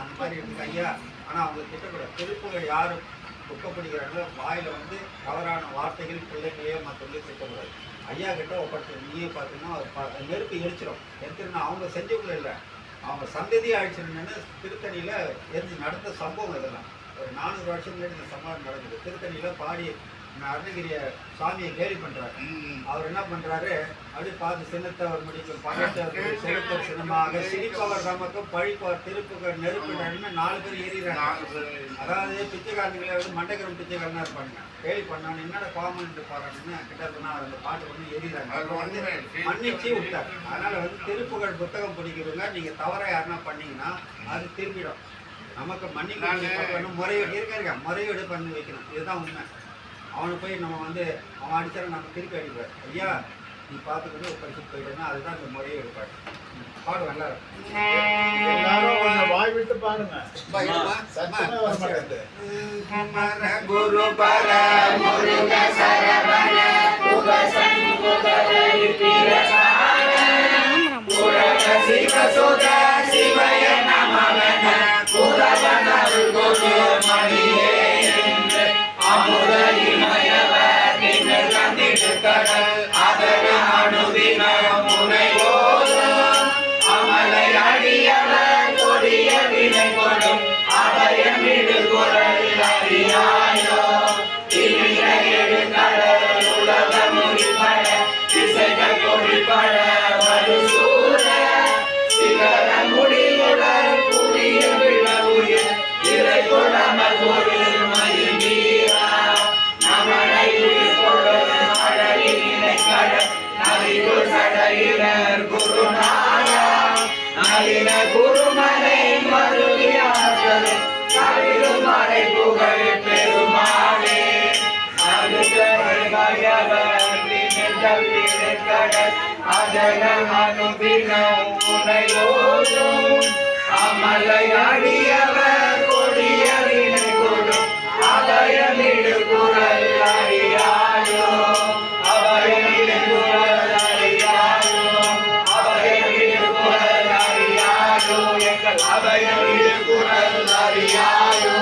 அந்த மாதிரி இருக்கு ஐயா. ஆனால் அவங்க திட்டக்கூட திருப்புகள் யாரும் துக்கப்படுகிறாங்களோ வாயில் வந்து தவறான வார்த்தைகள் பிள்ளைகளையோ மற்றவங்களே திட்டக்கூடாது. ஐயா கிட்ட ஒப்படைச்சு நீயே பார்த்தீங்கன்னா நெருப்பு எரிச்சிடும் அவங்க செஞ்சவங்களும் இல்லை, அவங்க சந்ததியை அழிச்சிருந்தேன்னு திருத்தணியில் எரிஞ்சு நடந்த சம்பவம் இதெல்லாம். ஒரு 400 வருஷம் முன்னாடி இந்த சம்பவம் நடக்குது. திருத்தணியில் பாடி அருணகிரிய சாமியை கேலி பண்ணுறாரு. அவர் என்ன பண்ணுறாரு, அப்படியே பார்த்து சின்னத்தவர் முடிக்கும் பகத்தவர் செலுத்தர் சின்னமாக சிரிப்பவர் நமக்கும் பழிப்பவர் திருப்புகள் நெருப்பு 4 பேர் ஏறிடுறாங்க. அதாவது பிச்சைக்காரங்களை வந்து மண்டகரம் பிச்சைக்காரனா இருப்பாங்க. கேலி பண்ணான்னு என்னோட காமன் பாருன்னு கிட்டத்தட்ட அந்த பாட்டு வந்து எறிகிறாங்க. அவர் வந்து மன்னிச்சு விட்டார். அதனால வந்து திருப்புகள் புத்தகம் பிடிக்கிறவங்க நீங்கள் தவறாக யாருன்னா பண்ணீங்கன்னா அது திரும்பிடும். நமக்கு மன்னிக்கணும் முறையீடு பண்ணி வைக்கணும். இதுதான் உண்மை. அவனை போய் நம்ம வந்து அவன் அடித்தாலும் நம்ம திருப்பி அடிப்பார். ஐயா நீ பார்த்துக்கிட்டு படிச்சுட்டு போயிட்டேன்னா அதுதான் அந்த முறையை எடுப்பாரு. பாடு நல்லா இருக்கும். வாய் விட்டு பாடுங்க. குரு பர முருக சரவண சிவசுத சிவய நமவன புரவன குரு மணியே அமுத இமயவர் கடல் அதர அணுதின முனைவோரும் அமலை அடியவர் கொடிய வினை கொடும் அபயமிடு குரல் அறியாயோ இனிய எழுந்தடல் உலக முறிப்பட திசைகள் பொறிப்பட வருசூர சிகர முடியுடன் புரிய விழவுய இறை கொடாமல் ஒரு மயிலீரா நமனை கொடு அழகினை கடல் நலிவு சடையினர் குருநாதா நலின குருமனை மருவியார்கள் கவிழுமறை புகழ் பெருமாளே கடல் அதன அனுபினம் உனையோதும் அமலை அடியவர் கொடிய வினை கொடும் அபயமிடு குரல் அறியாயோ அபயமிடு குரல் அறியாயோ அபயமிடு குரல் அறியாயோ எங்கள் அபயமிடு குரல் அறியாயோ